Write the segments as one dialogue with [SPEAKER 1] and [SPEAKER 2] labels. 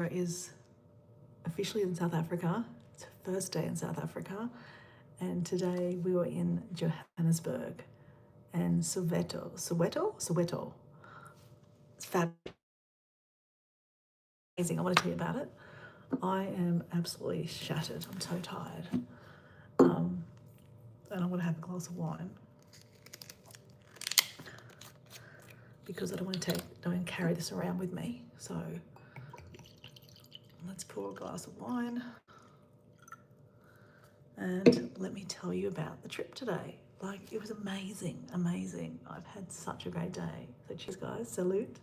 [SPEAKER 1] is officially in South Africa. It's her first day in South Africa, and today we were in Johannesburg and Soweto. It's fabulous. Amazing. I want to tell you about it. I am absolutely shattered. I'm so tired. And I want to have a glass of wine because I don't carry this around with me. So let's pour a glass of wine and let me tell you about the trip today. Like, it was amazing. I've had such a great day. So cheers, guys. Salute.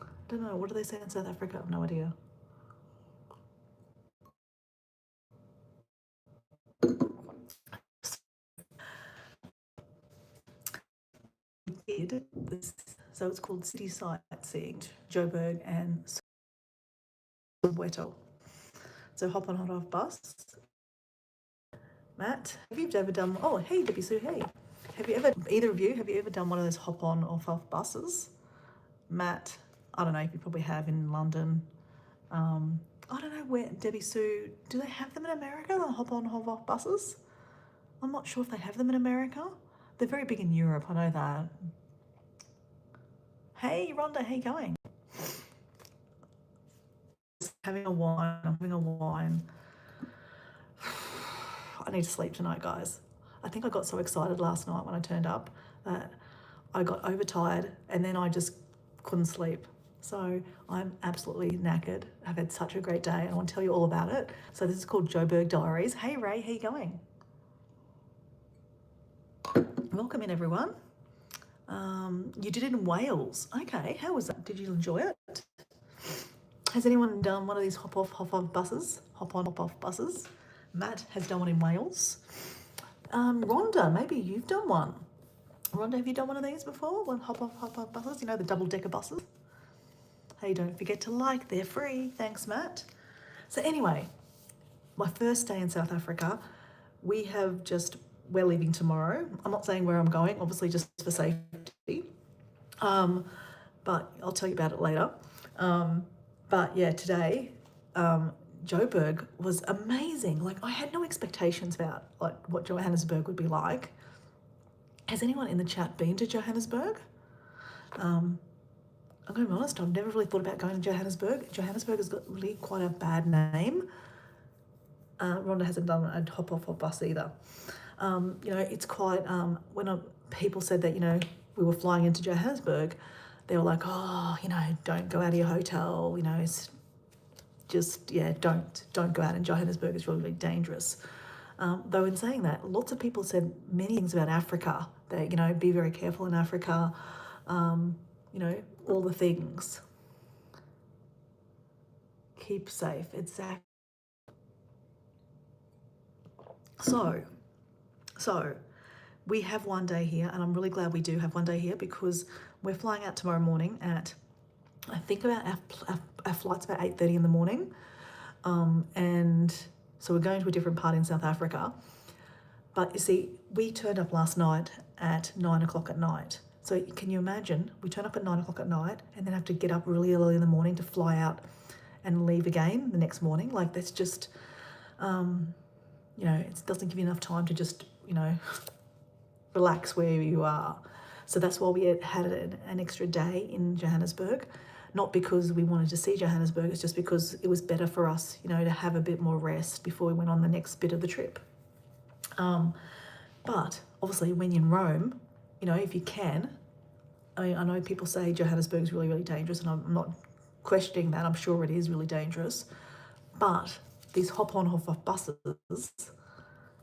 [SPEAKER 1] I don't know, what do they say in South Africa? I have no idea. So it's called City Sightseeing, Joburg and Soweto. So hop on, hot off bus. Matt, have you ever done, oh, hey, Debbie Sue, hey. Either of you, have you ever done one of those hop on, off buses? Matt, I don't know, you probably have in London. I don't know where, Debbie Sue, do they have them in America, the hop on, hop off buses? I'm not sure if they have them in America. They're very big in Europe, I know that. Hey, Rhonda, how you going? Having a wine. I need to sleep tonight, guys. I think I got so excited last night when I turned up that I got overtired and then I just couldn't sleep. So I'm absolutely knackered. I've had such a great day and I want to tell you all about it. So this is called Johannesburg Diaries. Hey Ray, how you going? Welcome in, everyone. You did it in Wales. Okay, how was that? Did you enjoy it? Has anyone done one of these hop on, hop off buses? Matt has done one in Wales. Rhonda, maybe you've done one. Rhonda, have you done one of these before? One hop off buses, you know, the double-decker buses? Hey, don't forget to like, they're free. Thanks, Matt. So anyway, my first day in South Africa, we're leaving tomorrow. I'm not saying where I'm going, obviously just for safety. But I'll tell you about it later. But yeah, today, Joburg was amazing. Like, I had no expectations about like what Johannesburg would be like. Has anyone in the chat been to Johannesburg? I'm going to be honest, I've never really thought about going to Johannesburg. Johannesburg has got really quite a bad name. Rhonda hasn't done a hop off bus either. You know, it's quite, when people said that, you know, we were flying into Johannesburg, they were like, oh, you know, don't go out of your hotel, you know, it's just, yeah, don't go out in Johannesburg, it's really, really dangerous. Though in saying that, lots of people said many things about Africa, that, you know, be very careful in Africa, you know, all the things. Keep safe, exactly. So we have one day here, and I'm really glad we do have one day here because we're flying out tomorrow morning at, I think about our flight's about 8:30 in the morning. And so we're going to a different part in South Africa. But you see, we turned up last night at 9 o'clock at night. So can you imagine, we turn up at 9 o'clock at night and then have to get up really early in the morning to fly out and leave again the next morning. Like, that's just, you know, it doesn't give you enough time to just, you know, relax where you are. So that's why we had an extra day in Johannesburg. Not because we wanted to see Johannesburg, it's just because it was better for us, you know, to have a bit more rest before we went on the next bit of the trip. But obviously when you're in Rome, you know, if you can, I mean, I know people say Johannesburg is really, really dangerous, and I'm not questioning that. I'm sure it is really dangerous. But these hop on, hop off buses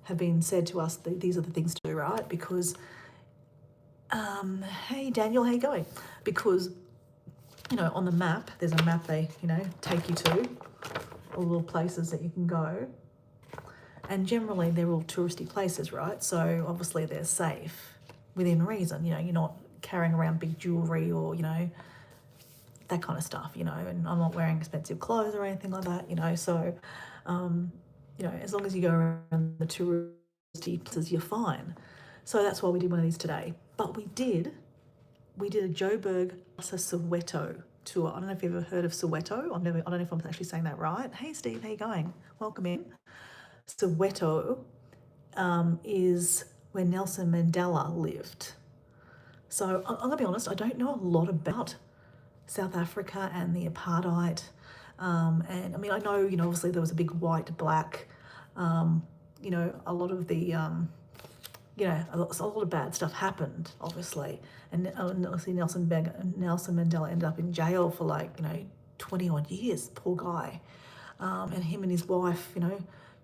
[SPEAKER 1] have been said to us that these are the things to do, right? Because, hey Daniel, how you going? Because, you know, on the map, there's a map they, you know, take you to, all the little places that you can go. And generally they're all touristy places, right? So obviously they're safe within reason. You know, you're not carrying around big jewelry or, you know, that kind of stuff, you know, and I'm not wearing expensive clothes or anything like that, you know. So, you know, as long as you go around the touristy places, you're fine. So that's why we did one of these today. But we did a Joburg to Soweto tour. I don't know if you've ever heard of Soweto. I don't know if I'm actually saying that right. Hey, Steve, how you going? Welcome in. Soweto is where Nelson Mandela lived. So I'm going to be honest, I don't know a lot about South Africa and the apartheid. And I mean, I know, obviously there was a big white, black, a lot of the, a lot of bad stuff happened, obviously. And obviously Nelson Mandela ended up in jail for 20 odd years, poor guy. And him and his wife,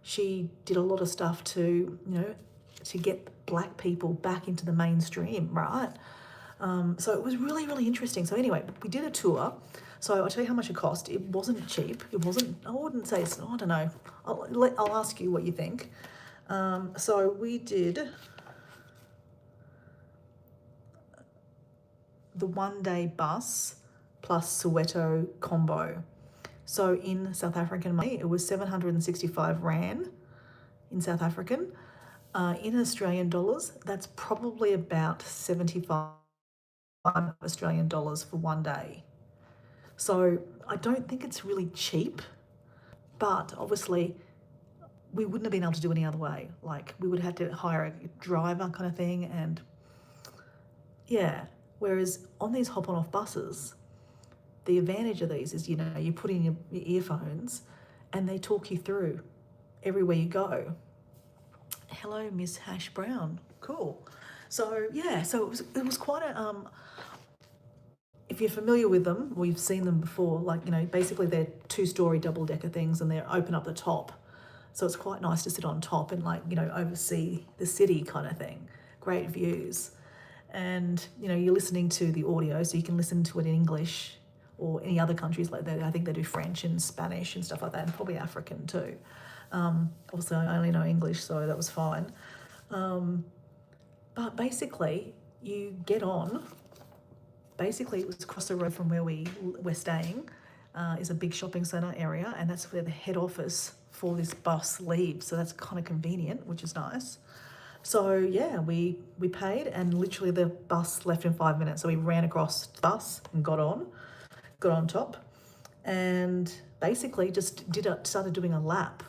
[SPEAKER 1] she did a lot of stuff to, to get black people back into the mainstream, right? So it was really, really interesting. So anyway, we did a tour. So I'll tell you how much it cost. It wasn't cheap. I wouldn't say it's, I don't know. I'll ask you what you think. So we did the 1-day bus plus Soweto combo. So in South African money, it was 765 Rand in South African. In Australian dollars, that's probably about 75 Australian dollars for 1 day. So I don't think it's really cheap, but obviously we wouldn't have been able to do any other way. Like we would have had to hire a driver kind of thing. And yeah, whereas on these hop on off buses, the advantage of these is, you put in your earphones and they talk you through everywhere you go. Hello, Miss Hash Brown. Cool. So yeah, so it was quite a, if you're familiar with them or you've seen them before, basically they're 2-story double-decker things and they're open up the top. So it's quite nice to sit on top and oversee the city kind of thing. Great views. And, you're listening to the audio, so you can listen to it in English or any other countries like that. I think they do French and Spanish and stuff like that, and probably African too. Obviously, I only know English, so that was fine. But basically, you get on. Basically, it was across the road from where we're staying, is a big shopping centre area, and that's where the head office for this bus leaves. So that's kind of convenient, which is nice. So yeah, we paid, and literally the bus left in 5 minutes. So we ran across the bus and got on top, and basically just started doing a lap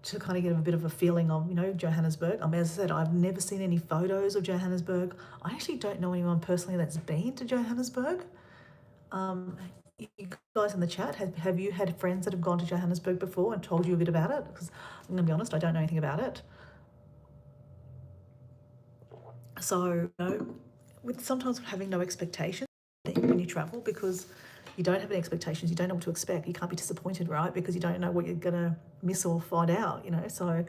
[SPEAKER 1] to kind of get a bit of a feeling of, Johannesburg. As I said, I've never seen any photos of Johannesburg. I actually don't know anyone personally that's been to Johannesburg. You guys in the chat, have you had friends that have gone to Johannesburg before and told you a bit about it? Because I'm going to be honest, I don't know anything about it. So, with sometimes having no expectations when you travel, because you don't have any expectations, you don't know what to expect. You can't be disappointed, right? Because you don't know what you're going to miss or find out, So,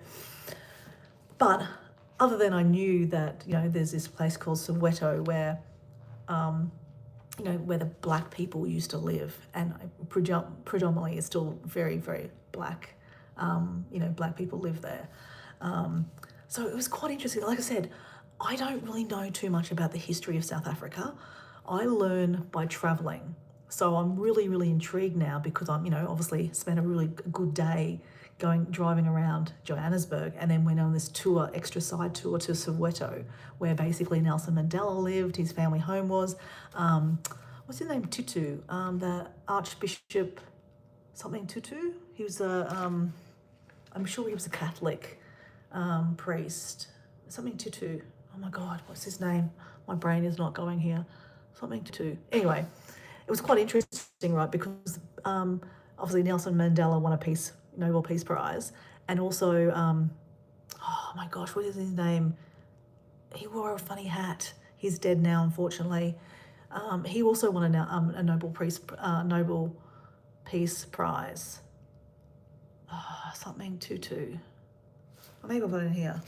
[SPEAKER 1] but other than I knew that, there's this place called Soweto where, where the black people used to live, and predominantly it's still very, very black. Black people live there. So it was quite interesting. Like I said, I don't really know too much about the history of South Africa. I learn by traveling. So I'm really, really intrigued now because I'm, obviously spent a really good day driving around Johannesburg, and then went on this tour, extra side tour to Soweto, where basically Nelson Mandela lived, his family home was. What's his name? Tutu, the Archbishop something Tutu. He was I'm sure he was a Catholic priest. Something Tutu. Oh my God, what's his name? My brain is not going here. Something Tutu. Anyway, it was quite interesting, right? Because obviously Nelson Mandela won a Nobel Peace Prize, and also, oh my gosh, what is his name? He wore a funny hat. He's dead now, unfortunately. He also won a Nobel Peace Prize. Something Tutu. Maybe I've got it in here.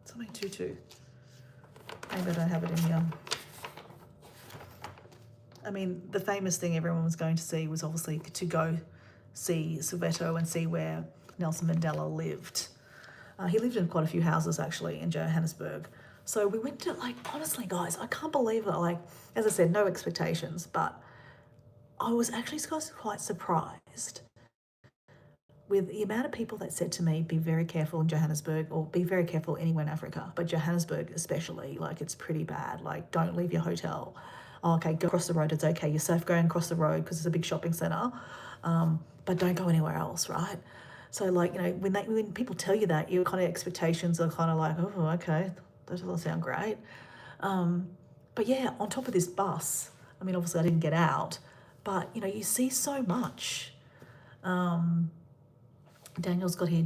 [SPEAKER 1] Something Tutu. Maybe I don't have it in here. I mean, the famous thing everyone was going to see was obviously to go see Soweto and see where Nelson Mandela lived. He lived in quite a few houses actually in Johannesburg. So we went to, honestly guys, I can't believe it. As I said, no expectations, but I was actually quite surprised with the amount of people that said to me, be very careful in Johannesburg, or be very careful anywhere in Africa, but Johannesburg especially, it's pretty bad. Don't leave your hotel. oh, okay, go across the road, it's okay, you're safe going across the road because it's a big shopping centre, but don't go anywhere else, right? So like, you know, when people tell you that, your kind of expectations are kind of like, oh, okay, that doesn't sound great. But yeah, on top of this bus, I mean, obviously I didn't get out, but you know, you see so much. Daniel's got here,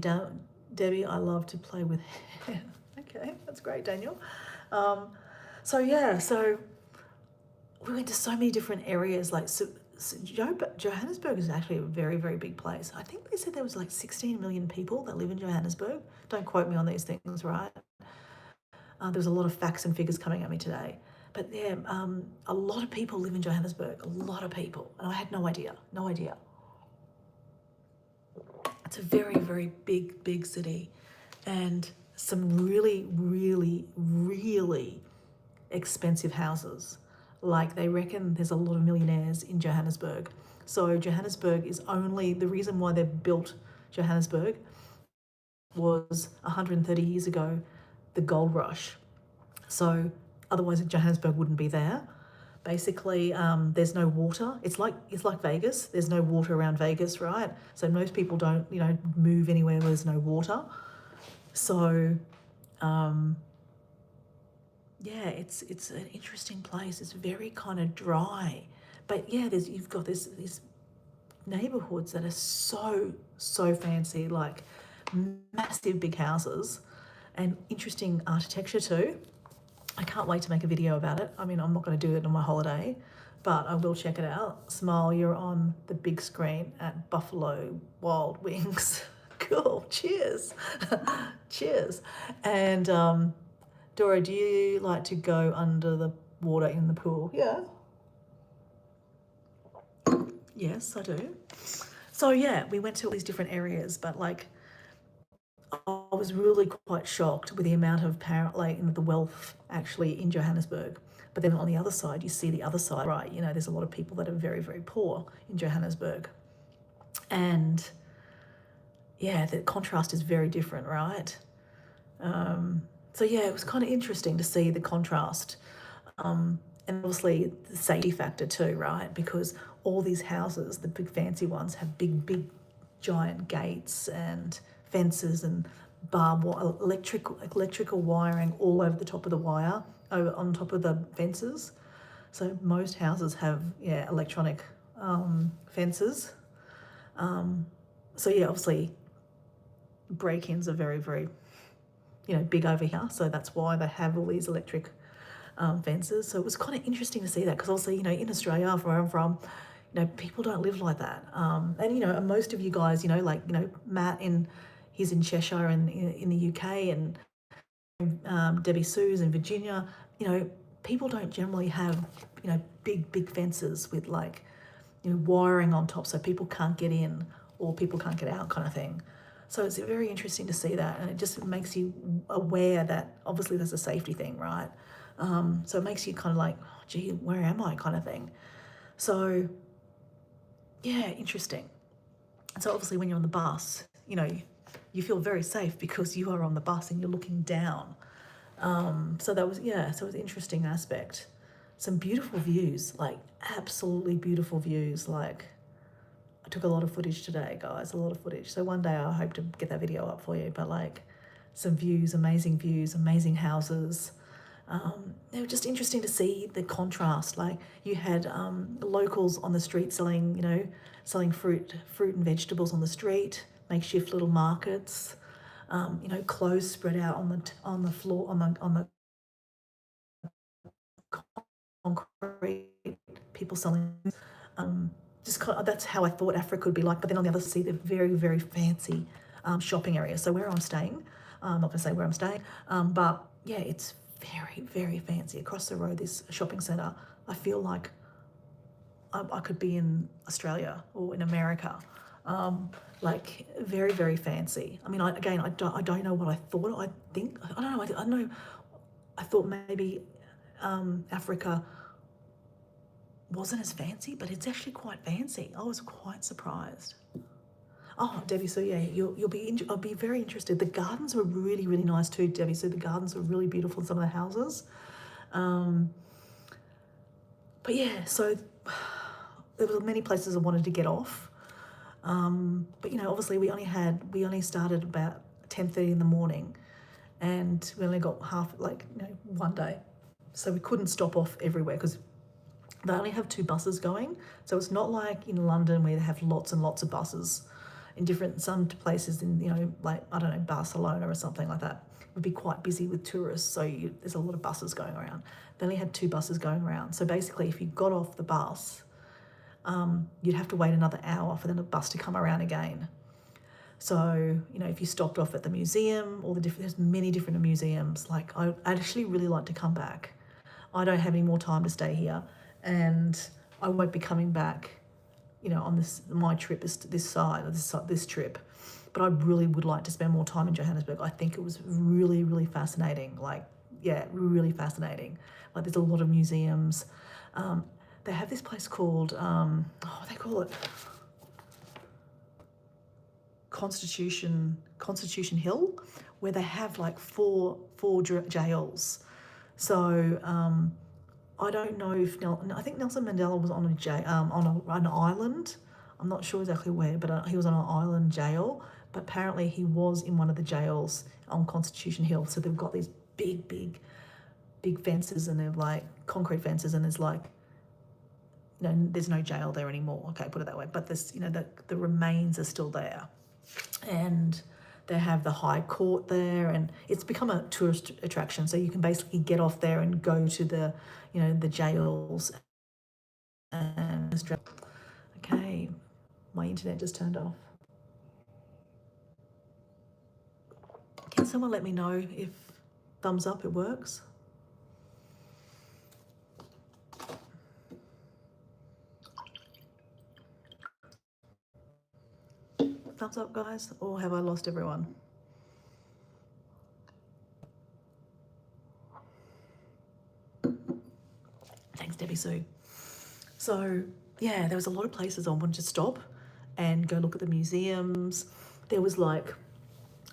[SPEAKER 1] Debbie, I love to play with hair. Okay, that's great, Daniel. So yeah, so we went to so many different areas. Like, so Johannesburg is actually a very, very big place. I think they said there was like 16 million people that live in Johannesburg. Don't quote me on these things, right? There was a lot of facts and figures coming at me today. But yeah, a lot of people live in Johannesburg, a lot of people. And I had no idea. It's a very, very big, big city. And some really, really, really expensive houses. Like, they reckon there's a lot of millionaires in Johannesburg. So Johannesburg is only, the reason why they built Johannesburg was 130 years ago, the gold rush. So otherwise Johannesburg wouldn't be there. Basically, there's no water. It's like Vegas. There's no water around Vegas, right? So most people don't, you know, move anywhere where there's no water. So, yeah, it's an interesting place. It's very kind of dry, but yeah, you've got these neighborhoods that are so fancy, like massive big houses, and interesting architecture too. I can't wait to make a video about it. I mean, I'm not going to do it on my holiday, but I will check it out. Smile, you're on the big screen at Buffalo Wild Wings. Cool. Cheers. Cheers. And Dora, do you like to go under the water in the pool? Yeah. Yes, I do. So yeah, we went to all these different areas, but like, I was really quite shocked with the amount of the wealth actually in Johannesburg. But then on the other side, you see the other side, right? You know, there's a lot of people that are very, very poor in Johannesburg. And yeah, the contrast is very different, right? So yeah, it was kind of interesting to see the contrast. And obviously the safety factor too, right? Because all these houses, the big fancy ones, have big giant gates and fences and electrical wiring all over the top of the wire, on top of the fences. So most houses have electronic fences. So yeah, obviously break-ins are very, very big over here. So that's why they have all these electric fences. So it was kind of interesting to see that, because also in Australia, from where I'm from, people don't live like that. And most of you guys, Matt he's in Cheshire and in the UK, and Debbie Sue's in Virginia. People don't generally have big fences with wiring on top, so people can't get in or people can't get out, kind of thing. So it's very interesting to see that, and it just makes you aware that obviously there's a safety thing, right? So it makes you kind of like, oh, gee, where am I, kind of thing. So yeah, interesting. So obviously when you're on the bus, you feel very safe because you are on the bus and you're looking down. So it was an interesting aspect. Some beautiful views, like absolutely beautiful views. Like, I took a lot of footage today, guys, a lot of footage. So one day I hope to get that video up for you, but like some views, amazing houses. They were just interesting to see the contrast. Like, you had locals on the street selling fruit and vegetables on the street, makeshift little markets, clothes spread out on the floor, on the concrete, people selling. That's how I thought Africa would be like. But then on the other side, the very, very fancy shopping areas. So where I'm staying, I'm not going to say where I'm staying, but yeah, it's very, very fancy. Across the road, this shopping centre, I feel like I could be in Australia or in America. Like, very, very fancy. I mean, I don't know what I thought. I don't know. I thought maybe Africa wasn't as fancy, but it's actually quite fancy. I was quite surprised. Oh, Debbie, so yeah, I'll be very interested. The gardens were really, really nice too, Debbie. So the gardens were really beautiful in some of the houses. But yeah, so there were many places I wanted to get off. But obviously we only started about 10:30 in the morning, and we only got one day, so we couldn't stop off everywhere because they only have two buses going. So it's not like in London where they have lots and lots of buses. In some places in like I don't know, Barcelona or something like that would be quite busy with tourists, so there's a lot of buses going around. They only had two buses going around, so basically if you got off the bus, you'd have to wait another hour for the bus to come around again. So if you stopped off at the museum, there's many different museums. Like I'd actually really like to come back. I don't have any more time to stay here, and I won't be coming back on my trip this trip. But I really would like to spend more time in Johannesburg. I think it was really, really fascinating. Like, yeah, really fascinating. Like, there's a lot of museums. They have this place called, they call it Constitution Hill, where they have like four jails. So I don't know if I think Nelson Mandela was on an island. I'm not sure exactly where, but he was on an island jail. But apparently he was in one of the jails on Constitution Hill. So they've got these big fences, and they're like concrete fences, and there's like, there's no jail there anymore. Okay, put it that way. But this, the remains are still there, and they have the High Court there, and it's become a tourist attraction. So you can basically get off there and go to the, the jails. And okay, my internet just turned off. Can someone let me know if thumbs up it works? Thumbs up, guys, or have I lost everyone? Thanks, Debbie Sue. So yeah, there was a lot of places I wanted to stop and go look at the museums.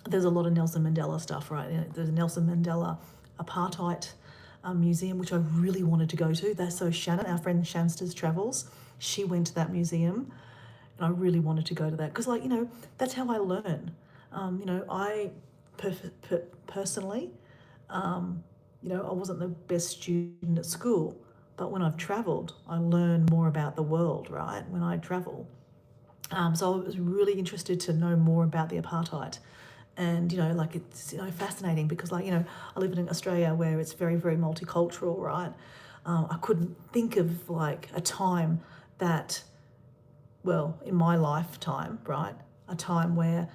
[SPEAKER 1] There's a lot of Nelson Mandela stuff, right? There's a Nelson Mandela apartheid museum, which I really wanted to go to. So Shannon, our friend Shansters Travels, she went to that museum, and I really wanted to go to that because, that's how I learn. I personally, I wasn't the best student at school, but when I've travelled, I learn more about the world, right? When I travel. So I was really interested to know more about the apartheid. And, it's, fascinating because, I live in Australia where it's very, very multicultural, right? I couldn't think of, a time that, in my lifetime, right, a time where,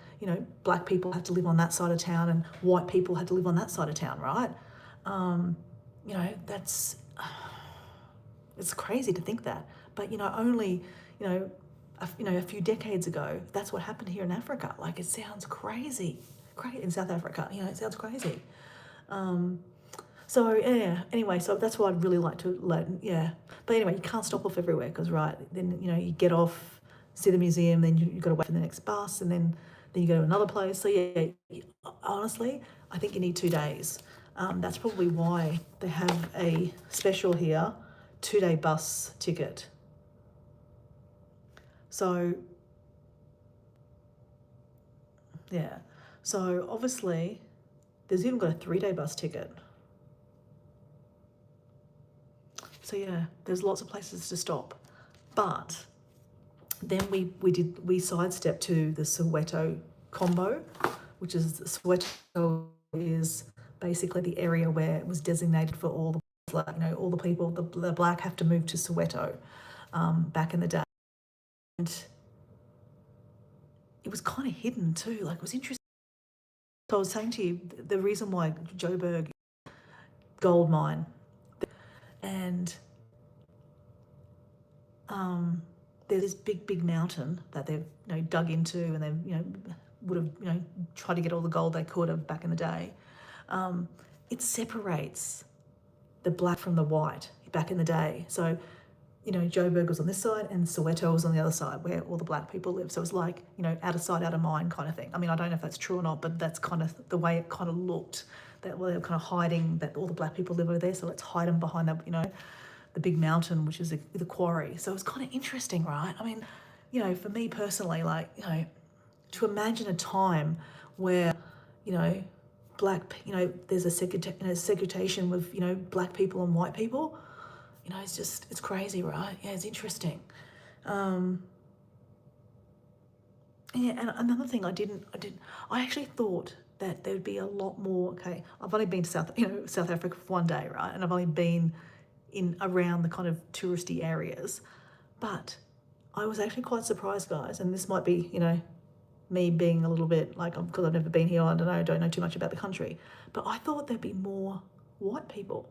[SPEAKER 1] black people had to live on that side of town and white people had to live on that side of town, right? That's, it's crazy to think that. But, only, a few decades ago, that's what happened here in Africa. Like, it sounds crazy. In South Africa, it sounds crazy. So yeah, anyway, so that's what I'd really like to learn. Yeah, but anyway, you can't stop off everywhere because, right, then you get off, see the museum, then you've got to wait for the next bus, and then you go to another place. So yeah, honestly, I think you need 2 days. That's probably why they have a special here, 2-day bus ticket. So yeah, so obviously there's even got a 3-day bus ticket. So yeah, there's lots of places to stop. But then we sidestepped to the Soweto combo, which is Soweto is basically the area where it was designated for all the all the people, the black have to move to Soweto back in the day. And it was kind of hidden too, it was interesting. So I was saying to you, the reason why Joburg gold mine, and there's this big mountain that they've dug into, and they've would have tried to get all the gold they could have back in the day. It separates the black from the white back in the day. So Joburg was on this side and Soweto was on the other side where all the black people live. So it was like, out of sight, out of mind kind of thing. I mean, I don't know if that's true or not, but that's kind of the way it kind of looked, that they were kind of hiding that all the black people live over there. So let's hide them behind that, the big mountain, which is the quarry. So it's kind of interesting, right? I mean, for me personally, like, to imagine a time where, there's a segregation with, black people and white people, it's crazy, right? Yeah, it's interesting. Yeah, and another thing I actually thought that there would be a lot more. Okay, I've only been to South Africa for one day, right? And I've only been around the kind of touristy areas, but I was actually quite surprised, guys. And this might be, me being a little bit like, because I've never been here, I don't know too much about the country, but I thought there'd be more white people.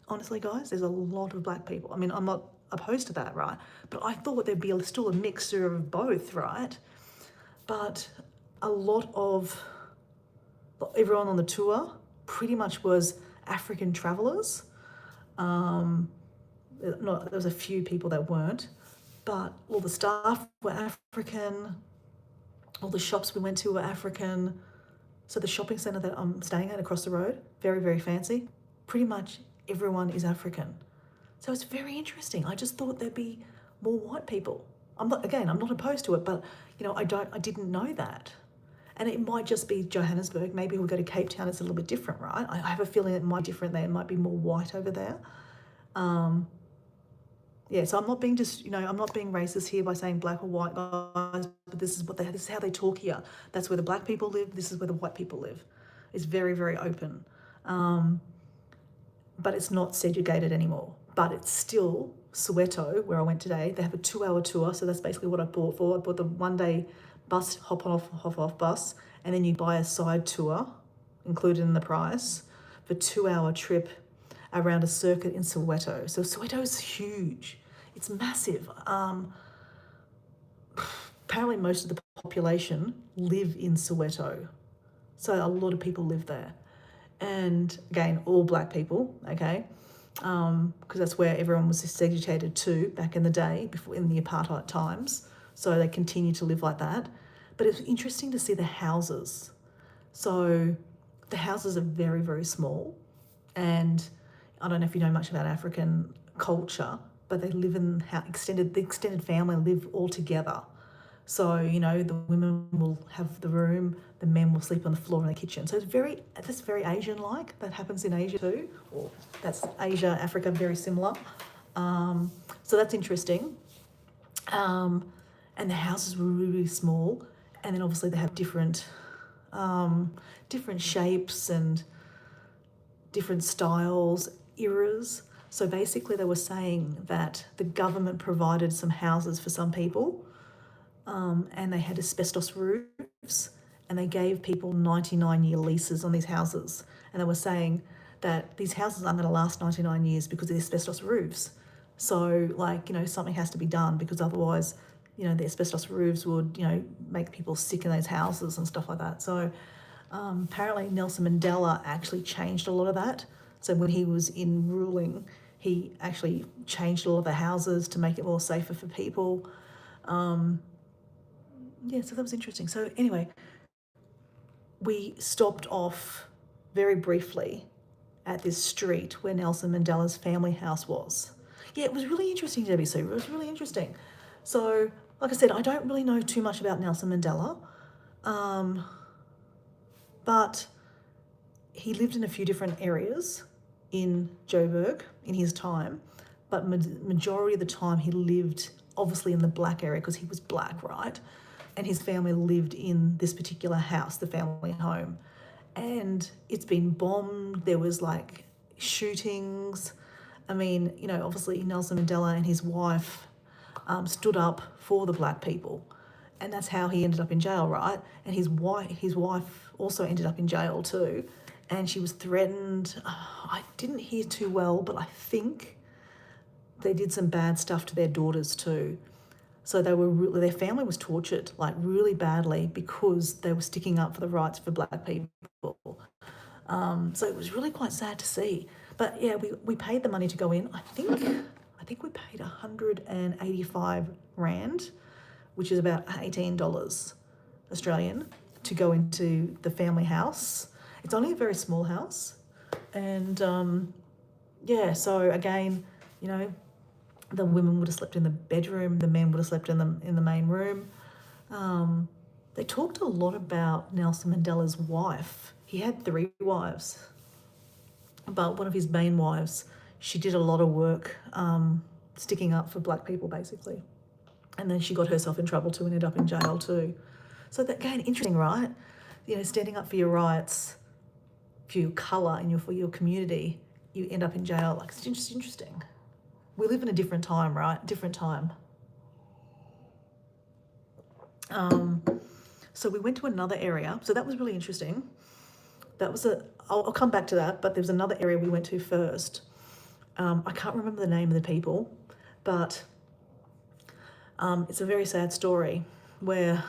[SPEAKER 1] Honestly, guys, there's a lot of black people. I mean, I'm not opposed to that, right? But I thought there'd be still a mixture of both, right? But a lot of everyone on the tour pretty much was African travellers. There was a few people that weren't, but all the staff were African. All the shops we went to were African. So the shopping centre that I'm staying at across the road, very, very fancy, pretty much everyone is African. So it's very interesting. I just thought there'd be more white people. I'm not opposed to it, but I didn't know that. And it might just be Johannesburg. Maybe we'll go to Cape Town, it's a little bit different, right? I have a feeling it might be different there. It might be more white over there. Yeah, so I'm not being I'm not being racist here by saying black or white, guys, but this is how they talk here. That's where the black people live. This is where the white people live. It's very, very open. But it's not segregated anymore. But it's still Soweto, where I went today. They have a 2-hour tour, so that's basically what I bought for. I bought the one-day bus, hop off bus, and then you buy a side tour, included in the price, for 2-hour trip around a circuit in Soweto. So Soweto is huge. It's massive. Apparently most of the population live in Soweto. So a lot of people live there. And again, all black people, okay? Because that's where everyone was segregated to back in the day, before in the apartheid times. So they continue to live like that. But it's interesting to see the houses. So the houses are very, very small. And I don't know if you know much about African culture, but they live in the extended family live all together. So, the women will have the room, the men will sleep on the floor in the kitchen. So that's very Asian-like. That happens in Asia too. Or that's Asia, Africa, very similar. So that's interesting. And the houses were really, really small. And then obviously they have different shapes and different styles, eras. So basically they were saying that the government provided some houses for some people, and they had asbestos roofs, and they gave people 99-year leases on these houses. And they were saying that these houses aren't going to last 99 years because of the asbestos roofs. So, something has to be done, because otherwise, the asbestos roofs would, make people sick in those houses and stuff like that. So apparently Nelson Mandela actually changed a lot of that. So when he was in ruling, he actually changed all of the houses to make it more safer for people. So that was interesting. So anyway, we stopped off very briefly at this street where Nelson Mandela's family house was. Yeah, it was really interesting, WC. It was really interesting. So, like I said, I don't really know too much about Nelson Mandela, but he lived in a few different areas in Joburg in his time, but majority of the time he lived obviously in the black area because he was black, right? And his family lived in this particular house, the family home. And it's been bombed. There was shootings. I mean, obviously Nelson Mandela and his wife stood up for the black people. And that's how he ended up in jail, right? And his wife also ended up in jail too. And she was threatened. I didn't hear too well, but I think they did some bad stuff to their daughters too. So their family was tortured really badly because they were sticking up for the rights for black people. So it was really quite sad to see. But yeah, we paid the money to go in. I think we paid 185 Rand, which is about $18 Australian, to go into the family house. It's only a very small house, and yeah, so again, you know, the women would have slept in the bedroom, the men would have slept in the main room. Um, they talked a lot about Nelson Mandela's wife. He had three wives, but one of his main wives, she did a lot of work sticking up for black people, basically. And then she got herself in trouble too and ended up in jail too. So that, again, interesting, right? You know, standing up for your rights, for your colour and for your community, you end up in jail. Like, it's just interesting. We live in a different time, right? Different time. Um, so we went to another area. So that was really interesting. That was I'll come back to that, but there was another area we went to first. I can't remember the name of the people, but it's a very sad story where,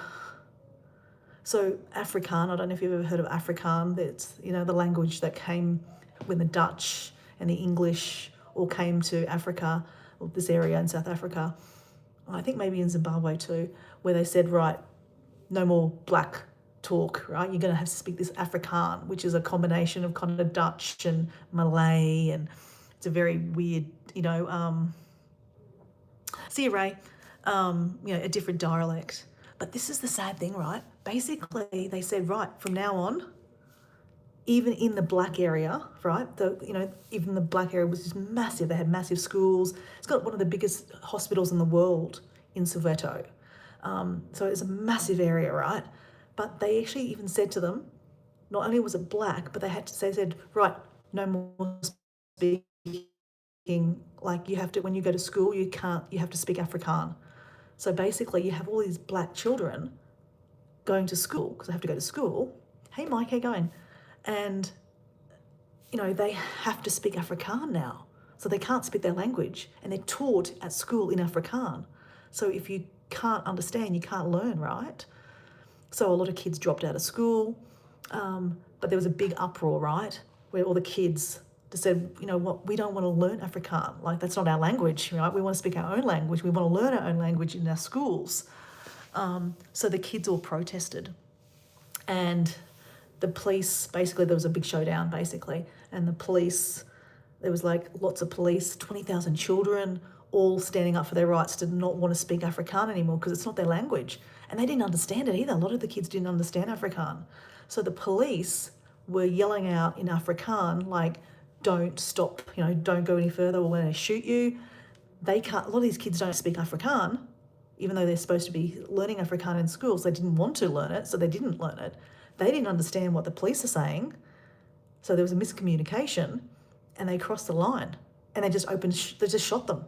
[SPEAKER 1] so Afrikaans, I don't know if you've ever heard of Afrikaans, it's, you know, the language that came when the Dutch and the English all came to Africa, or this area in South Africa, I think maybe in Zimbabwe too, where they said, right, no more black talk, right? You're going to have to speak this Afrikaans, which is a combination of kind of Dutch and Malay, and it's a very weird, you know, see you, Ray, you know, a different dialect. But this is the sad thing, right? Basically, they said, right, from now on, even in the black area, right? Even the black area was just massive. They had massive schools. It's got one of the biggest hospitals in the world in Soweto. So it's a massive area, right? But they actually even said to them, not only was it black, but they said, right, no more speaking. Like, you have to, when you go to school, you have to speak Afrikaans. So basically, you have all these black children going to school because they have to go to school. Hey, Mike, how you going? And, you know, they have to speak Afrikaans now. So they can't speak their language, and they're taught at school in Afrikaans. So if you can't understand, you can't learn, right? So a lot of kids dropped out of school, but there was a big uproar, right? Where all the kids just said, you know what, we don't want to learn Afrikaans. Like, that's not our language, right? We want to speak our own language. We want to learn our own language in our schools. So the kids all protested. And the police, basically, there was a big showdown, basically. And the police, there was like lots of police, 20,000 children, all standing up for their rights to not want to speak Afrikaans anymore because it's not their language. And they didn't understand it either. A lot of the kids didn't understand Afrikaans. So the police were yelling out in Afrikaans, like, don't stop, you know, don't go any further, we're going to shoot you. They can't, a lot of these kids don't speak Afrikaans, even though they're supposed to be learning Afrikaans in schools. They didn't want to learn it, so they didn't learn it. They didn't understand what the police are saying. So there was a miscommunication, and they crossed the line, and they just shot them.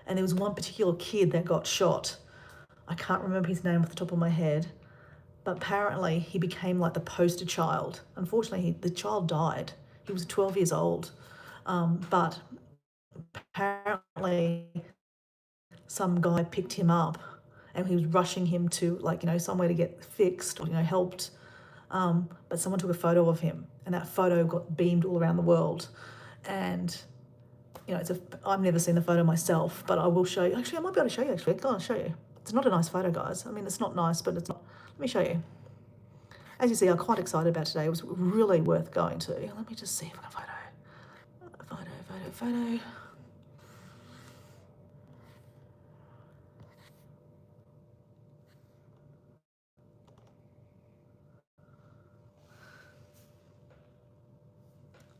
[SPEAKER 1] And there was one particular kid that got shot. I can't remember his name off the top of my head, but apparently he became like the poster child. Unfortunately, the child died. He was 12 years old, but apparently some guy picked him up and he was rushing him to, like, you know, somewhere to get fixed or, you know, helped. But someone took a photo of him, and that photo got beamed all around the world. And, you know, I've never seen the photo myself, but I will show you. Actually, I might be able to show you, actually. Go on, I'll show you. It's not a nice photo, guys. I mean, it's not nice, but it's not. Let me show you. As you see, I'm quite excited about today. It was really worth going to. Let me just see if I can photo.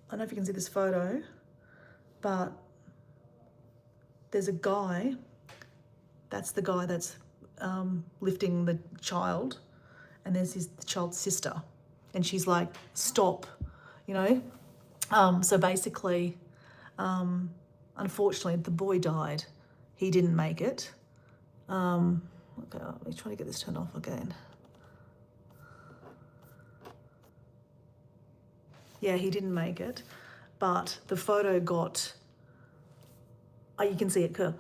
[SPEAKER 1] I don't know if you can see this photo, but there's a guy. That's the guy that's lifting the child, and there's the child's sister, and she's like, stop, you know. So basically, unfortunately, the boy died. He didn't make it. Okay, let me try to get this turned off again. Yeah, he didn't make it, but the photo got, oh, you can see it, the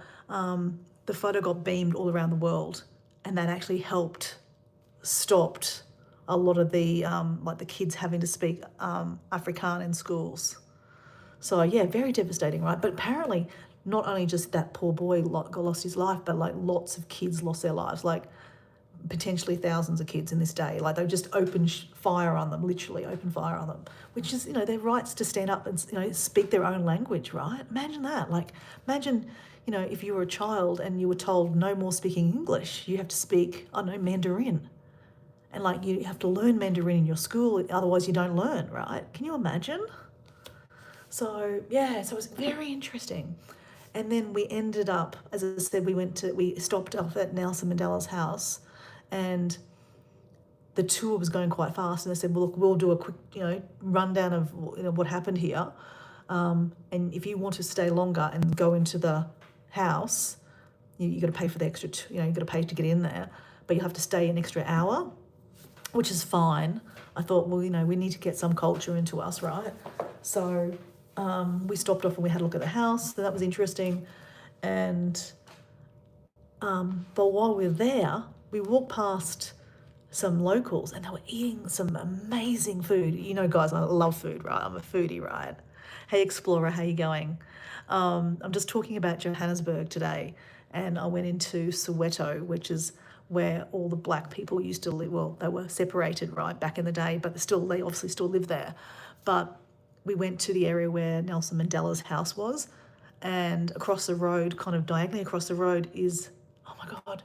[SPEAKER 1] photo got beamed all around the world, and that actually stopped a lot of the, like, the kids having to speak Afrikaans in schools. So yeah, very devastating, right? But apparently not only just that poor boy lost his life, but like lots of kids lost their lives. Like, potentially thousands of kids in this day. Like they would just open fire on them, literally open fire on them, which is, their rights to stand up and, speak their own language, right? Imagine that. Like, imagine, if you were a child and you were told no more speaking English, you have to speak, I don't know, Mandarin. And like you have to learn Mandarin in your school, otherwise you don't learn, right? Can you imagine? So yeah, so it was very interesting. And then we ended up, as I said, we stopped off at Nelson Mandela's house, and the tour was going quite fast. And they said, well, look, we'll do a quick, rundown of what happened here. And if you want to stay longer and go into the house, you got to pay for the extra, you got to pay to get in there, but you'll have to stay an extra hour, which is fine. I thought, well, we need to get some culture into us, right? So we stopped off and we had a look at the house. So that was interesting. And but while we were there, we walked past some locals and they were eating some amazing food. Guys, I love food, right? I'm a foodie, right? Hey, Explorer, how you going? I'm just talking about Johannesburg today, and I went into Soweto, which is where all the black people used to live. Well, they were separated, right, back in the day, but they obviously still live there. But we went to the area where Nelson Mandela's house was, and across the road, kind of diagonally across the road is, oh my God,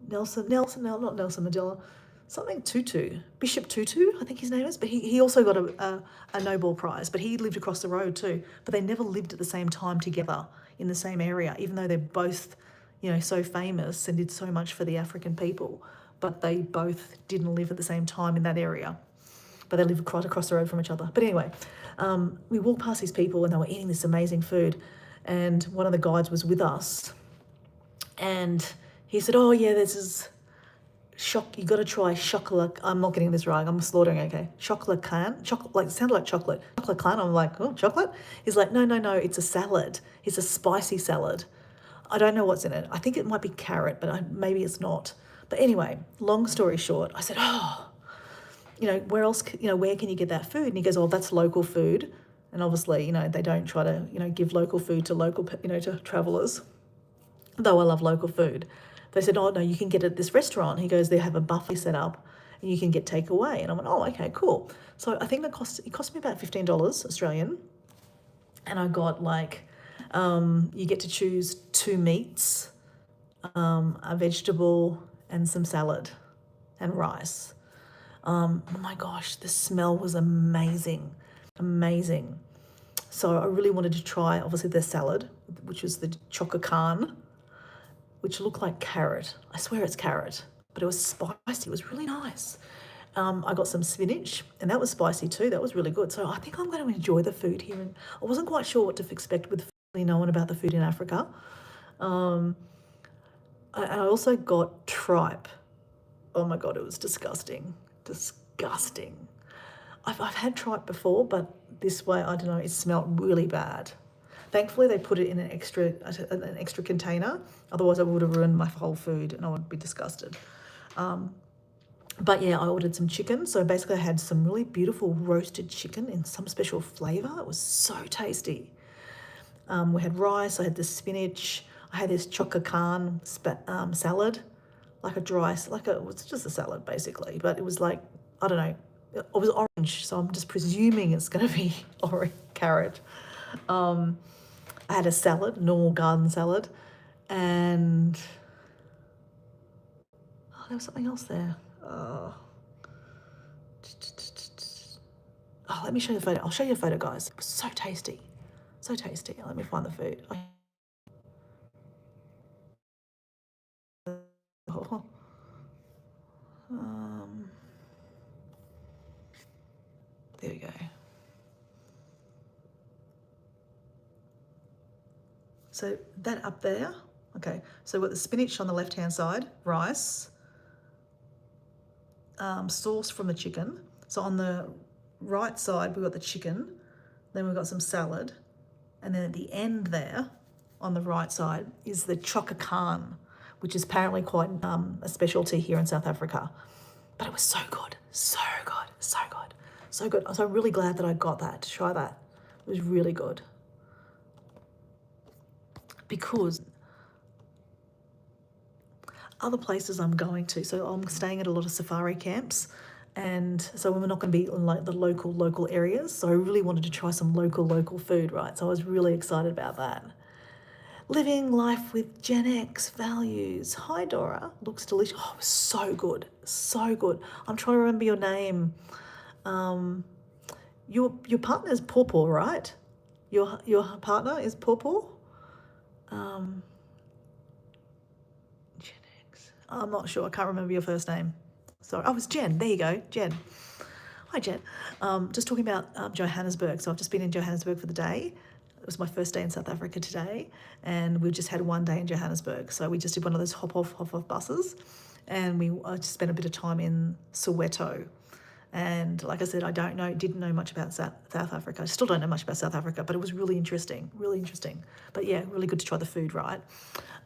[SPEAKER 1] not Nelson Mandela, something Tutu, Bishop Tutu, I think his name is, but he also got a Nobel Prize, but he lived across the road too, but they never lived at the same time together in the same area, even though they're both, so famous and did so much for the African people, but they both didn't live at the same time in that area, but they lived across the road from each other. But anyway, we walked past these people and they were eating this amazing food, and one of the guides was with us, and he said, oh yeah, this is you got to try chocolate. I'm not getting this right. I'm slaughtering, okay. Chocolate can. Like, it sounded like chocolate. Chocolate can. I'm like, oh, chocolate? He's like, no, it's a salad. It's a spicy salad. I don't know what's in it. I think it might be carrot, but maybe it's not. But anyway, long story short, I said, oh, where else, where can you get that food? And he goes, oh, that's local food. And obviously, they don't try to, give local food to to travellers, though I love local food. They said, oh, no, you can get it at this restaurant. He goes, they have a buffet set up and you can get takeaway. And I went, oh, okay, cool. So I think it cost me about $15 Australian. And I got like, you get to choose 2 meats, a vegetable and some salad and rice. Oh my gosh, the smell was amazing. So I really wanted to try, obviously, their salad, which was the chocolate, which looked like carrot. I swear it's carrot, but it was spicy. It was really nice. I got some spinach, and that was spicy too. That was really good. So I think I'm going to enjoy the food here. And I wasn't quite sure what to expect with knowing about the food in Africa. I also got tripe. Oh my God, it was disgusting. I've had tripe before, but this way, I don't know, it smelled really bad. Thankfully, they put it in an extra container. Otherwise, I would have ruined my whole food and I would be disgusted. But yeah, I ordered some chicken. So basically, I had some really beautiful roasted chicken in some special flavour. It was so tasty. We had rice. I had the spinach. I had this chocacan salad, like a dry, it was just a salad basically. But it was like, I don't know, it was orange. So I'm just presuming it's going to be orange carrot. I had a salad, normal garden salad, and there was something else there. Oh, let me show you the photo. I'll show you a photo, guys. It was so tasty. Let me find the food. There we go. So that up there, okay, so we've got the spinach on the left-hand side, rice, sauce from the chicken. So on the right side, we've got the chicken, then we've got some salad, and then at the end there, on the right side, is the chocacan, which is apparently quite a specialty here in South Africa. But it was so good. So I'm really glad that I got that, to try that. It was really good. Because other places I'm going to. So I'm staying at a lot of safari camps, and so we're not going to be in like the local areas. So I really wanted to try some local food, right? So I was really excited about that. Living life with Gen X values. Hi Dora, looks delicious. Oh, it was so good, so good. I'm trying to remember your name. Your partner is Pawpaw, right? Your partner is Pawpaw. Gen X. I'm not sure. I can't remember your first name. Sorry. Oh, it's Jen. There you go, Jen. Hi, Jen. Just talking about Johannesburg. So I've just been in Johannesburg for the day. It was my first day in South Africa today, and we just had one day in Johannesburg. So we just did one of those hop off buses, and we just spent a bit of time in Soweto. And like I said, didn't know much about South Africa. I still don't know much about South Africa, but it was really interesting. But yeah, really good to try the food, right?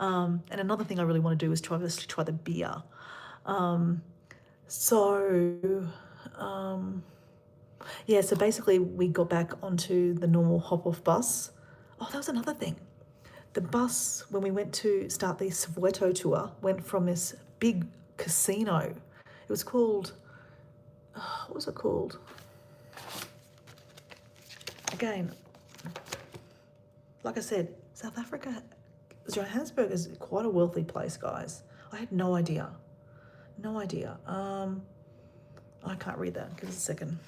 [SPEAKER 1] And another thing I really want to do is try the beer. Yeah, so basically we got back onto the normal hop-off bus. Oh, that was another thing. The bus, when we went to start the Soweto tour, went from this big casino. It was called, what was it called? Again, like I said, South Africa, Johannesburg is quite a wealthy place, guys. I had no idea. I can't read that. Give us a second.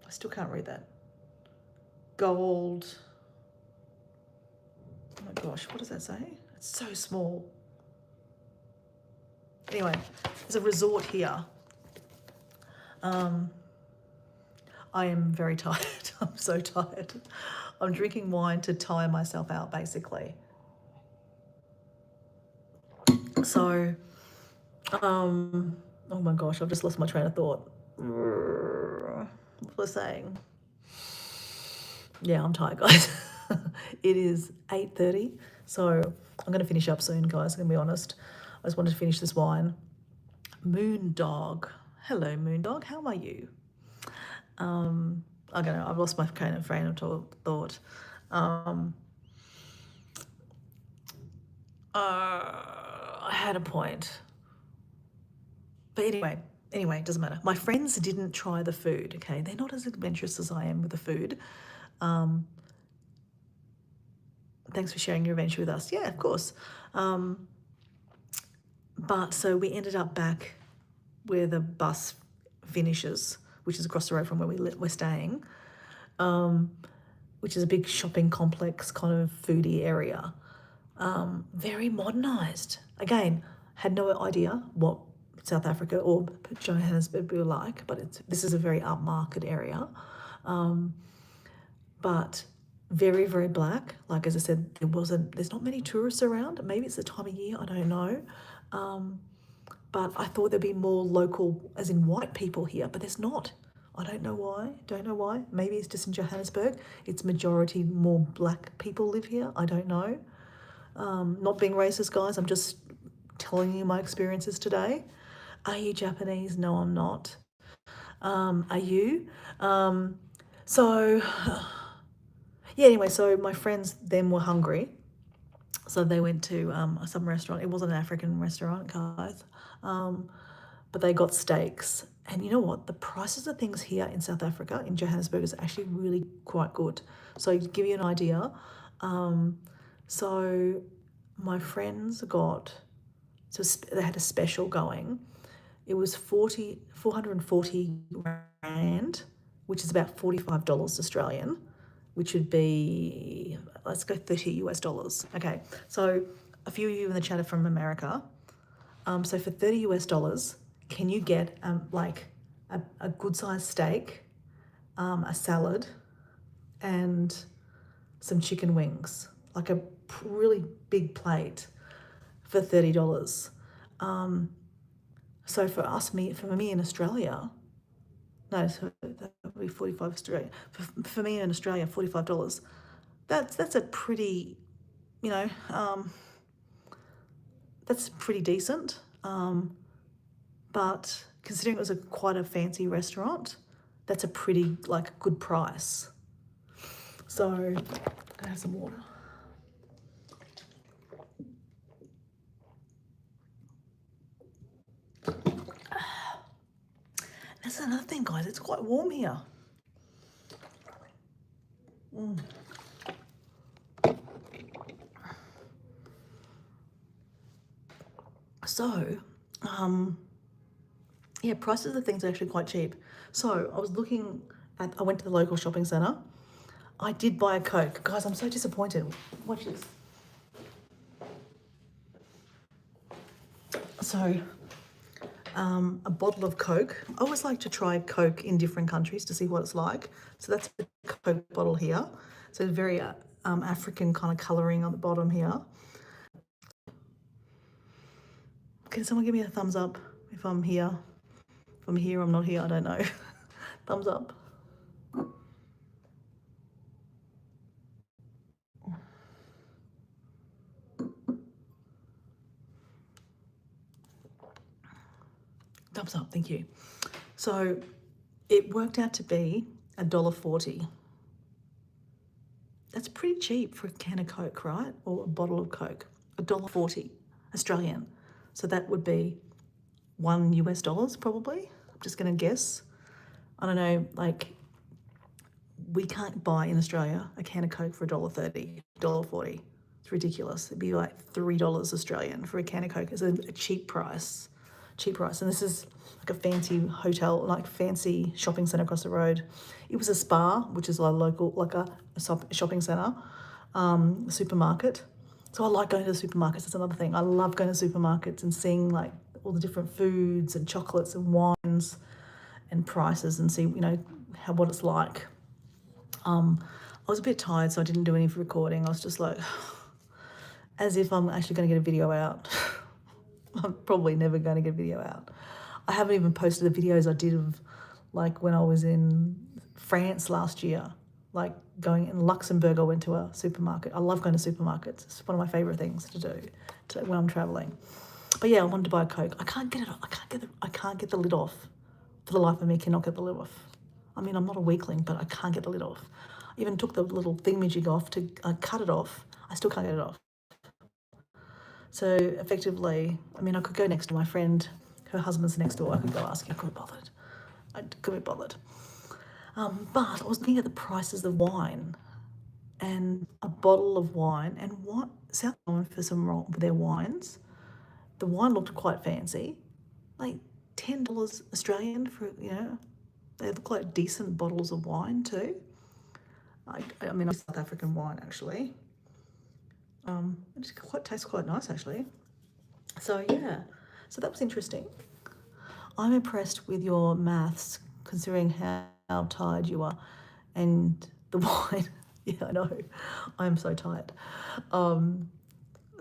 [SPEAKER 1] I still can't read that. Gold. Oh my gosh, what does that say? It's so small. Anyway, there's a resort here. I am very tired. I'm so tired. I'm drinking wine to tire myself out, basically. So, oh my gosh, I've just lost my train of thought. What was I saying? Yeah, I'm tired, guys. It is 8:30, so I'm going to finish up soon, guys. I'm going to be honest. I just wanted to finish this wine. Moondog. Hello, Moondog. How are you? I don't know. I've lost my train of thought. I had a point. But anyway, it doesn't matter. My friends didn't try the food, okay? They're not as adventurous as I am with the food. Thanks for sharing your adventure with us. Yeah, of course. But so we ended up back where the bus finishes, which is across the road from where we're staying, which is a big shopping complex, kind of foodie area. Very modernised. Again, had no idea what South Africa or Johannesburg were like, but this is a very upmarket area. But very, very black. Like, as I said, there's not many tourists around. Maybe it's the time of year, I don't know. But I thought there'd be more local, as in white people here, but there's not. I don't know why. Maybe it's just in Johannesburg. It's majority more black people live here. I don't know. Not being racist, guys. I'm just telling you my experiences today. Are you Japanese? No, I'm not. Are you? Yeah, anyway, so my friends then were hungry. So they went to some restaurant. It wasn't an African restaurant, guys. But they got steaks. And you know what? The prices of things here in South Africa, in Johannesburg, is actually really quite good. So to give you an idea, so my friends they had a special going. It was 440 Rand, which is about $45 Australian, which would be, let's go $30 US. Okay, so a few of you in the chat are from America. So for $30 US, can you get like a good sized steak, a salad, and some chicken wings, like a really big plate for $30. So for me in Australia, no, so that would be 45 Australian. For me in Australia, $45. That's a pretty, that's pretty decent. But considering it was quite a fancy restaurant, that's a pretty good price. So I'm gonna have some water. That's another thing, guys. It's quite warm here. So, yeah, prices of things are actually quite cheap. So I went to the local shopping centre. I did buy a Coke. Guys, I'm so disappointed. Watch this. So, a bottle of Coke. I always like to try Coke in different countries to see what it's like. So that's the Coke bottle here. So very African kind of colouring on the bottom here. Can someone give me a thumbs up if I'm here? If I'm here, I'm not here, I don't know. Thumbs up. Thumbs up, thank you. So it worked out to be $1.40. That's pretty cheap for a can of Coke, right? Or a bottle of Coke. $1.40 Australian. So that would be $1 probably. I'm just going to guess. I don't know, like we can't buy in Australia a can of Coke for $1.30, $1.40. It's ridiculous. It'd be like $3 Australian for a can of Coke. It's a cheap price. Cheap price. And this is like a fancy hotel, like fancy shopping centre across the road. It was a Spar, which is a local, like a shopping centre, a supermarket. So I like going to the supermarkets. That's another thing. I love going to supermarkets and seeing like all the different foods and chocolates and wines and prices and see, what it's like. I was a bit tired, so I didn't do any recording. I was just like, as if I'm actually going to get a video out. I'm probably never going to get a video out. I haven't even posted the videos I did of like when I was in France last year, like going in Luxembourg. I went to a supermarket. I love going to supermarkets. It's one of my favourite things to do when I'm travelling. But yeah, I wanted to buy a Coke. I can't get it. I can't get the lid off. For the life of me, cannot get the lid off. I mean, I'm not a weakling, but I can't get the lid off. I even took the little thingamajig off to cut it off. I still can't get it off. So effectively, I mean, I could go next to my friend. Her husband's next door. I could go ask him. I couldn't be bothered. I couldn't be bothered. But I was looking at the prices of wine, and a bottle of wine, and what South known for their wines. The wine looked quite fancy, like $10 Australian for they look like decent bottles of wine too. I mean, South African wine actually. It tastes quite nice actually. So yeah, so that was interesting. I'm impressed with your maths considering how tired you are, and the wine. Yeah, I know. I'm so tired.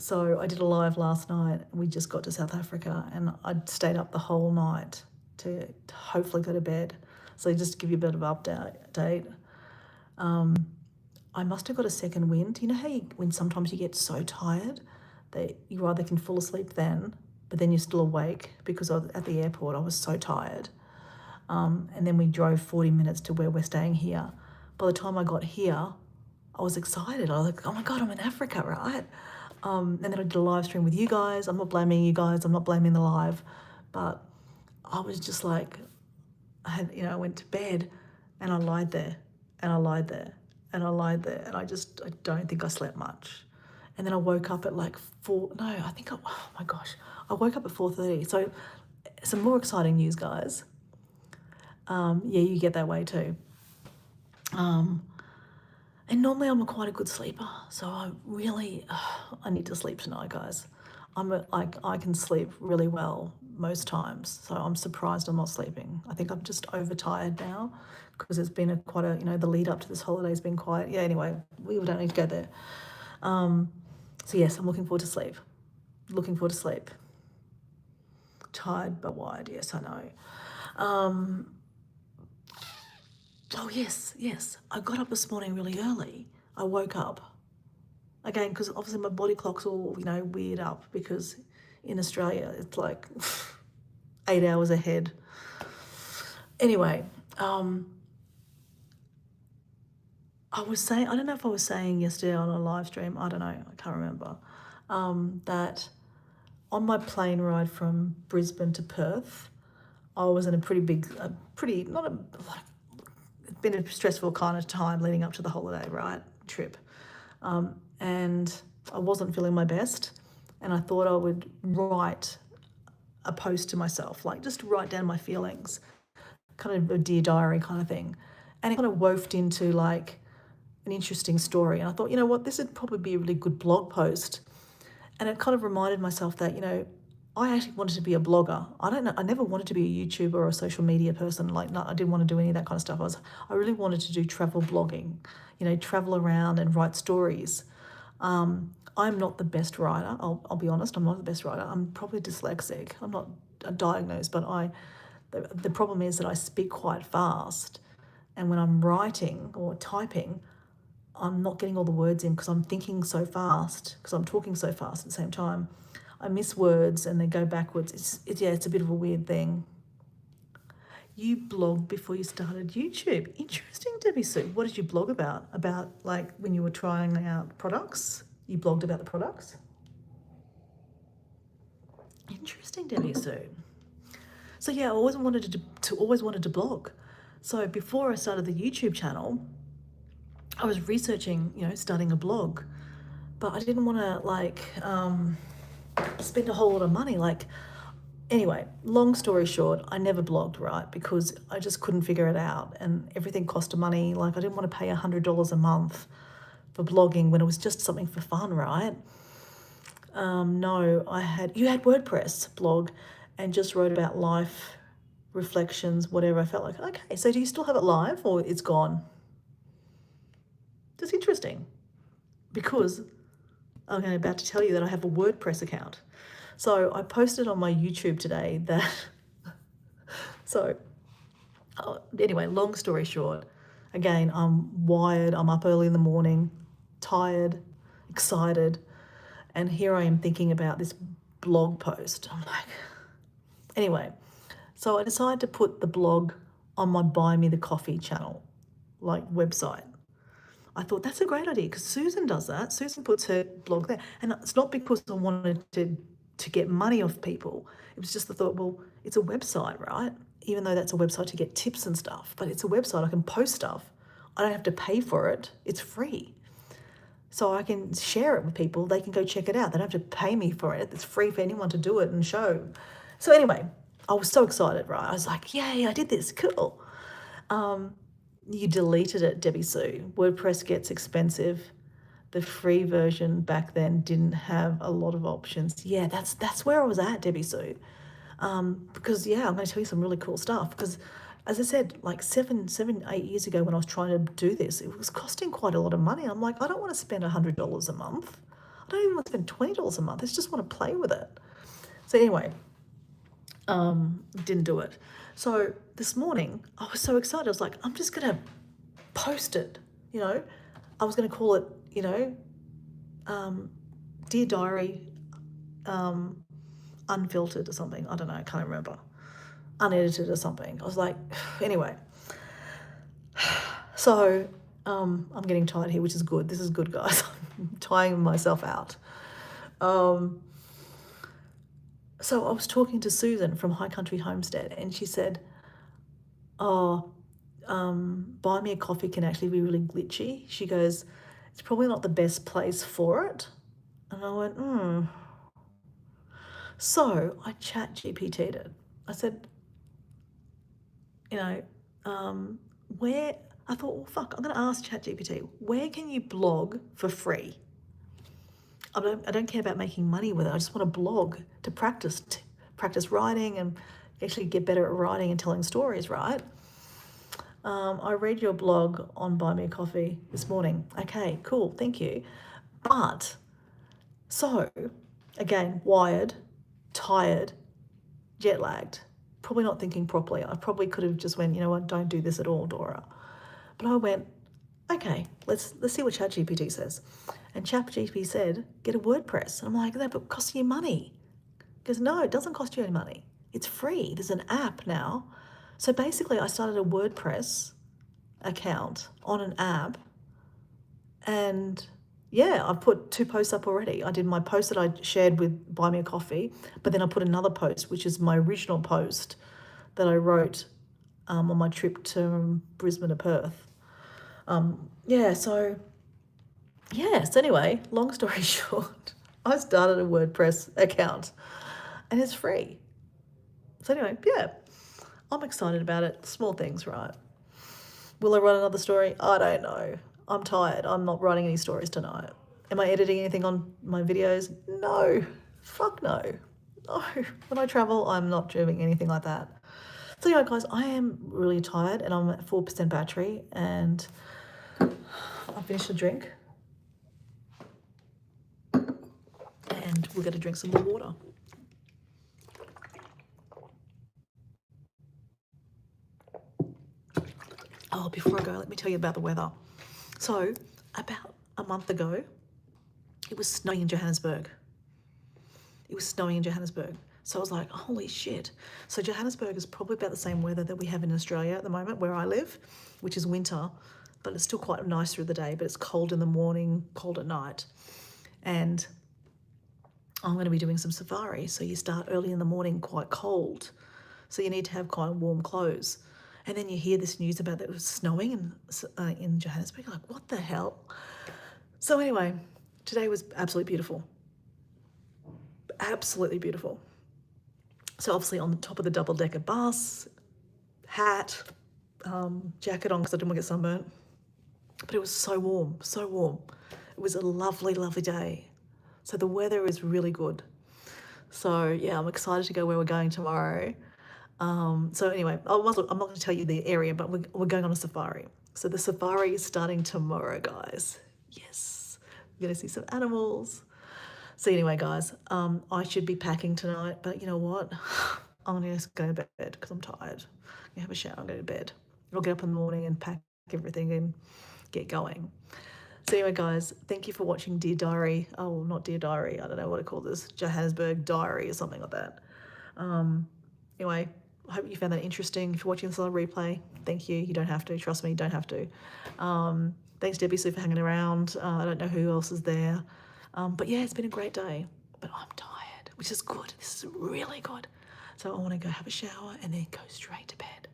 [SPEAKER 1] So I did a live last night. We just got to South Africa, and I'd stayed up the whole night to hopefully go to bed. So just to give you a bit of update, I must have got a second wind. You know how when sometimes you get so tired that you either can fall asleep then, but then you're still awake because at the airport I was so tired. And then we drove 40 minutes to where we're staying here. By the time I got here, I was excited. I was like, oh my God, I'm in Africa, right? And then I did a live stream with you guys. I'm not blaming you guys. I'm not blaming the live. But I was just like, I went to bed and I lied there and I lied there and I lied there. And I don't think I slept much. And then I woke up at like oh my gosh, I woke up at 4:30. So some more exciting news, guys. Yeah, you get that way too. And normally I'm quite a good sleeper, so I need to sleep tonight, guys. I can sleep really well most times, so I'm surprised I'm not sleeping. I think I'm just overtired now because it's been the lead up to this holiday has been quite. Yeah, anyway, we don't need to go there. So yes, I'm looking forward to sleep. Looking forward to sleep. Tired but wide. Yes, I know. Oh, yes. I got up this morning really early. I woke up. Again, because obviously my body clock's all, weird up because in Australia it's like 8 hours ahead. Anyway, I don't know if I was saying yesterday on a live stream, I don't know, I can't remember, that on my plane ride from Brisbane to Perth, I was in a pretty big, not a, like, it's been a stressful kind of time leading up to the holiday, right? Trip. And I wasn't feeling my best. And I thought I would write a post to myself, like just write down my feelings, kind of a dear diary kind of thing. And it kind of woved into like an interesting story. And I thought, you know what, this would probably be a really good blog post. And it kind of reminded myself that, you know, I actually wanted to be a blogger. I never wanted to be a YouTuber or a social media person. Like, no, I didn't want to do any of that kind of stuff. I really wanted to do travel blogging, you know, travel around and write stories. I'm not the best writer. I'll be honest, I'm not the best writer. I'm probably dyslexic. I'm not diagnosed, but the problem is that I speak quite fast. And when I'm writing or typing, I'm not getting all the words in because I'm thinking so fast, because I'm talking so fast at the same time. I miss words and they go backwards. It's a bit of a weird thing. You blogged before you started YouTube. Interesting, Debbie Sue. What did you blog about? About like when you were trying out products? You blogged about the products? Interesting, Debbie Sue. So yeah, I always wanted to blog. So before I started the YouTube channel, I was researching, you know, starting a blog, but I didn't want to like spend a whole lot of money. Like, anyway, long story short, I never blogged, right? Because I just couldn't figure it out, and everything cost money. Like, I didn't want to pay $100 a month for blogging when it was just something for fun, right? No, you had WordPress blog and just wrote about life, reflections, whatever. I felt like, okay, so do you still have it live or it's gone? That's interesting, because I'm about to tell you that I have a WordPress account. So I posted on my YouTube today that, anyway, long story short, again, I'm wired, I'm up early in the morning, tired, excited, and here I am thinking about this blog post. I'm like, anyway, so I decided to put the blog on my Buy Me the Coffee channel, like website. I thought that's a great idea because Susan does that. Susan puts her blog there. And it's not because I wanted to get money off people. It was just the thought, well, it's a website, right? Even though that's a website to get tips and stuff, but it's a website, I can post stuff. I don't have to pay for it. It's free. So I can share it with people. They can go check it out. They don't have to pay me for it. It's free for anyone to do it and show. So anyway, I was so excited, right? I was like, yay, I did this, cool. You deleted it, Debbie Sue. WordPress gets expensive. The free version back then didn't have a lot of options. Yeah, that's where I was at, Debbie Sue. Because yeah, I'm going to tell you some really cool stuff. Because as I said, like 8 years ago when I was trying to do this, it was costing quite a lot of money. I'm like, I don't want to spend $100 a month. I don't even want to spend $20 a month. I just want to play with it. So anyway, didn't do it. So this morning, I was so excited. I was like, I'm just going to post it, you know. I was going to call it, you know, Dear Diary, Unfiltered or something. I don't know, I can't remember. Unedited or something. I was like, anyway. So I'm getting tired here, which is good. This is good, guys. I'm tiring myself out. So I was talking to Susan from High Country Homestead, and she said, oh, Buy Me a Coffee can actually be really glitchy. She goes, it's probably not the best place for it. And I went, So I chat GPT'd it. I said, you know, where, I thought, well, fuck, I'm going to ask ChatGPT, where can you blog for free? I don't care about making money with it. I just want to blog to practice writing and actually get better at writing and telling stories, right? I read your blog on Buy Me a Coffee this morning. Okay, cool, thank you. But, so, again, wired, tired, jet lagged, probably not thinking properly. I probably could have just went, you know what, don't do this at all, Dora. But I went, okay, let's see what ChatGPT says. And ChatGPT said, get a WordPress. And I'm like, that but costs you money. He goes, no, it doesn't cost you any money. It's free. There's an app now. So basically I started a WordPress account on an app, and yeah, I've put 2 posts up already. I did my post that I shared with Buy Me a Coffee, but then I put another post, which is my original post that I wrote on my trip to Brisbane to Perth. So anyway, long story short, I started a WordPress account and it's free. So anyway, yeah, I'm excited about it. Small things, right? Will I write another story? I don't know. I'm tired. I'm not writing any stories tonight. Am I editing anything on my videos? No. Fuck no. No. When I travel, I'm not doing anything like that. So yeah, guys, I am really tired and I'm at 4% battery and I'll finish the drink. And we're going to drink some more water. Oh, before I go, let me tell you about the weather. So, about a month ago, it was snowing in Johannesburg. So I was like, holy shit. So Johannesburg is probably about the same weather that we have in Australia at the moment, where I live, which is winter, but it's still quite nice through the day, but it's cold in the morning, cold at night. And I'm going to be doing some safari. So you start early in the morning, quite cold. So you need to have kind of warm clothes. And then you hear this news about that it was snowing in Johannesburg. You're like, what the hell? So anyway, today was absolutely beautiful. Absolutely beautiful. So obviously on the top of the double-decker bus, hat, jacket on because I didn't want to get sunburnt. But it was so warm, so warm. It was a lovely, lovely day. So the weather is really good. So yeah, I'm excited to go where we're going tomorrow. So anyway, I'm not going to tell you the area, but we're going on a safari. So the safari is starting tomorrow, guys. Yes, we're going to see some animals. So anyway, guys, I should be packing tonight, but you know what? I'm going to go to bed because I'm tired. I'm going to have a shower and go to bed. I'll get up in the morning and pack everything and get going. So anyway, guys, thank you for watching Dear Diary. Oh, not Dear Diary. I don't know what to call this. Johannesburg Diary or something like that. Anyway, I hope you found that interesting. If you're watching this on a replay, thank you. You don't have to. Trust me, you don't have to. Thanks, Debbie Sue, for hanging around. I don't know who else is there. But yeah, it's been a great day. But I'm tired, which is good. This is really good. So I want to go have a shower and then go straight to bed.